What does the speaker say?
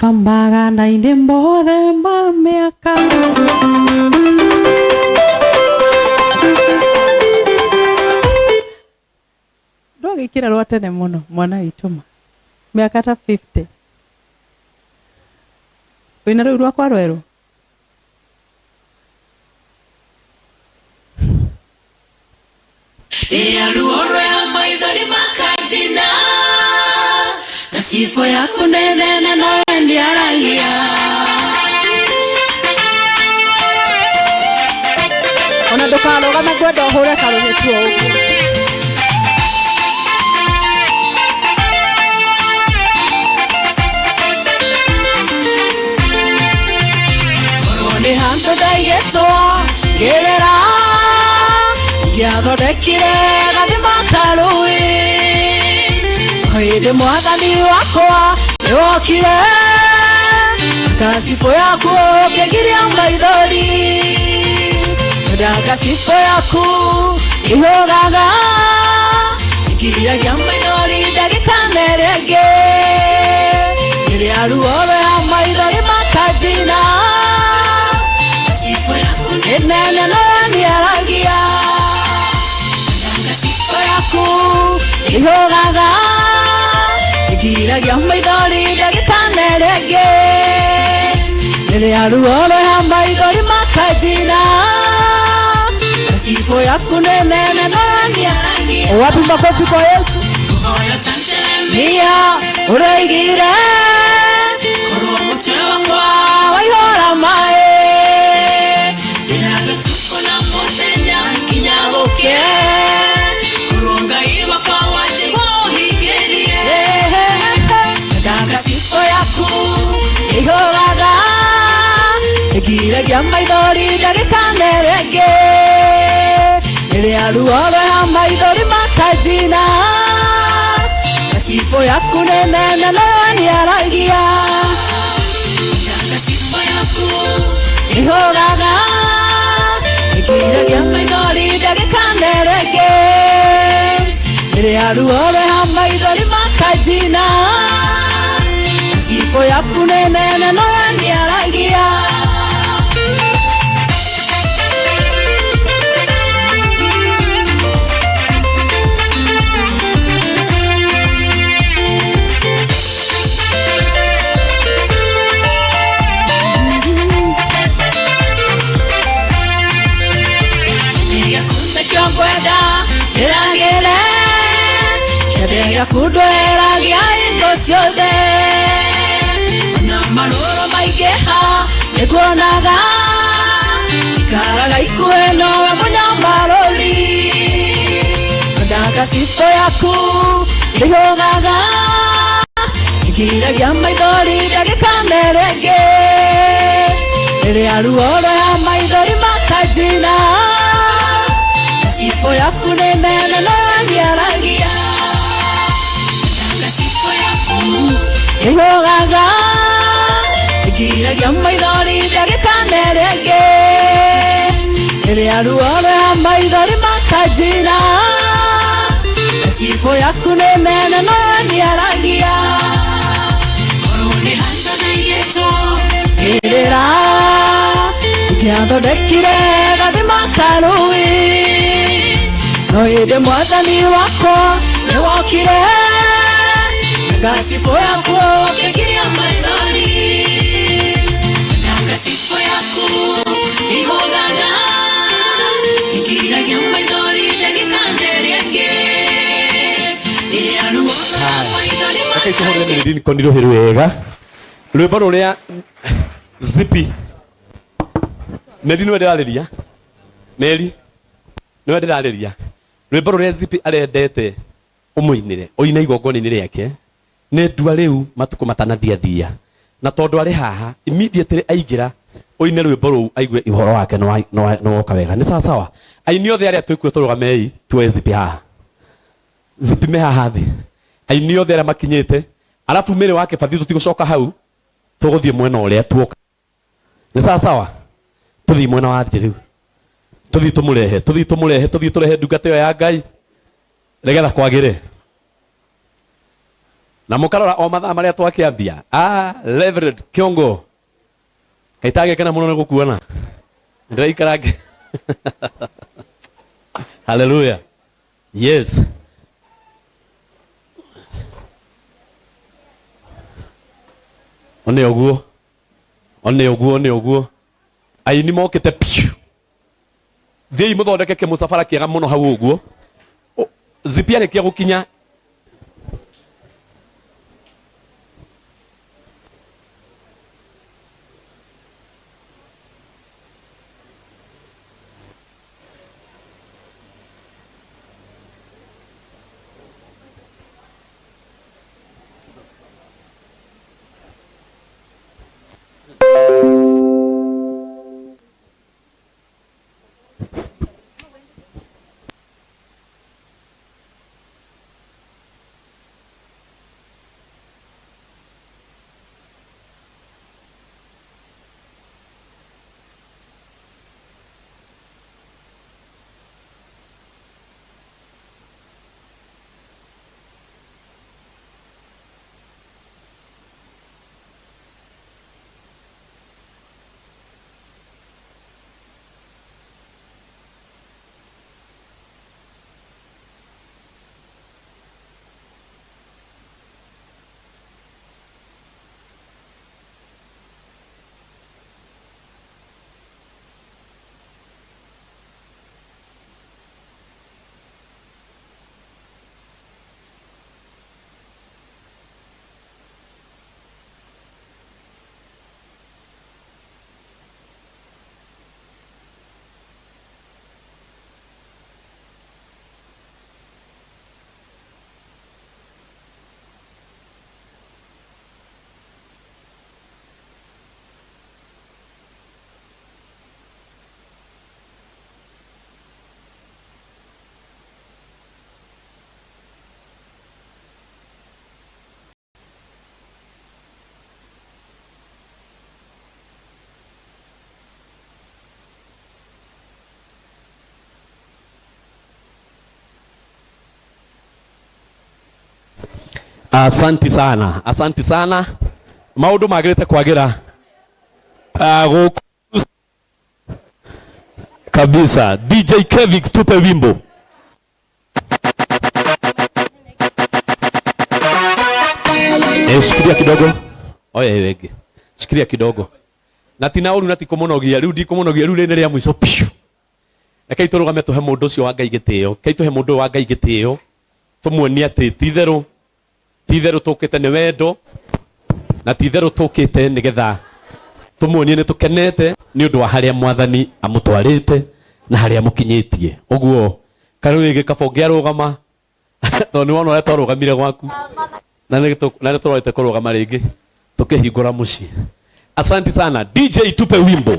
Pambagana-inĩ mothe ma mĩaka. Ndwagĩkĩra rwa tene mũno mwana witũma mĩaka ta 50. Wĩna rũu rwakwa rwerũ? Rĩrĩa ruo rwa maithori makanjina, tacibũ yaku nene nowe nĩaragia. Ona ndũkarũgame ngwenda ũhũre karũgĩtu o ũguo. Korwo nĩ handũ ndaigĩtwo ngĩrĩra, ngĩathondekire gathima karũĩ, hĩndĩ mwathani wakwa nĩwokire, tacibũ yaku ũkĩgiria maithori, tacibũ yaku ihũgaga, ikiragia maithori ndagĩka rĩngĩ, rĩrĩa ruo rwa maithori makanjina, tacibũ yaku nĩ nene nowe nĩaragia. Tacibũ yaku ihũgaga, ikiragia maithori ndagĩka rĩngĩ, rĩrĩa ruo rwa maithori makanjina, tacibũ yaku nĩ nene nowe nĩaragia. Wapi makofi kwa Yesu? Nia ũraigire korwo mũtwe wakwa waihũra maĩ, ndĩna gĩtukũ na mũthenya nginya gũke, korwo Ngai wakwa wanjigua ũhingĩrie, tacibũ yaku ihũgaga, ĩgiragia maithori ndagĩka rĩngĩ, rĩrĩa ruo rwa maithori makanjina, tacibũ yaku nĩ nene nowe nĩaragia. Tacibũ yaku ihũgaga, ĩgiragia maithori ndagĩka rĩngĩ, rĩrĩa ruo rwa maithori makanjina, tacibũ yaku nĩ nene nowe nĩaragia. Kwenda iragire kĩambĩrĩria kũndwaragia hingo ciothe, na marũrũ maingĩha nĩkuonaga, tikaraga ikuhĩ nowe mũnyamarũri, tacibũ yaku ihũgaga, ikiragia maithori ndagĩka rĩngĩ, rĩrĩa ruo rwa maithori makanjina, tacibũ yaku nĩ nene nowe nĩaragia. Tacibũ yaku ihũgaga, ikiragia maithori ndagĩka rĩngĩ, rĩrĩa ruo rwa maithori makanjina, tacibũ yaku nĩ nene nowe nĩaragia. Korwo nĩ handũ ndaigĩtwo ngĩrĩra, ngĩathondekire gathima karũĩ, no hĩndĩ mwathani wakwa nĩwokire, tacibũ yaku ũkĩgiria maithori, tacibũ yaku ihũgaga, ikiragia maithori ndagĩka rĩngĩ, rĩrĩa ruo rwa maithori makanjina. Kondirohĩru wega rwĩmbo rũrĩa Zippy Meri nĩwe ndĩrarĩria, Meri nĩwe ndĩrarĩria, rwĩmbo rũrĩa Zippy arendete ũmũinĩre ũine igongona-inĩ rĩake nĩ ndua rĩu matukũ matanathiathia, na tondũ arĩ haha immediately aingĩra ũine rwĩmbo rũu aigue ũhoro wake nĩwoka wega. Nĩ sawa aini othe arĩa twĩkuo tũrũgamei tuoe Zippy haha, Zippy me haha thĩ, aini othe arĩa makinyĩte, arabu mĩrĩ wake bathi tũtigũcoka hau, tũgũthiĩ mwena ũrĩa tuoka. Nĩ sawa tũthiĩ mwena wa thĩ rĩu, tũthiĩ tũmũrehe, tũthiĩ tũrehe ndungata ĩyo ya Ngai, nĩgetha kwagĩre. Na mukarora o mathaa maria twakiambia Reverend Kiongo kaitage kana muno gukuona ndiraikarange. Hallelujah. Yes. One oguo aini mokite piu thii muthondeke ke musafara kiega muno hau uguo zipia ne kia gukinya. Asanti sana. Maundu magirite kwagira kabisa. DJ Kevix tupe wimbo. Shikilia kidogo. Oya wege. Shikilia kidogo. Natinauru natikomonogia riu ndikomonogia riu rene ria mwiso piu. Rekei turugame tuhe mundu ucio wa Ngai gitio. Kei tuhe mundu wa Ngai gitio. Tumuonia ati titheru tukite ni wendo na titheru tukite nigetha tumuonie ni tukenete ni undu wa haria mwathani amutwarite na haria mukinyitie. Uguo karuige kabongia rugama to ni wona ore twarugamire gwaku na ni twarite kurugama ringi tukihingura muci. Asante sana DJ, tupe wimbo.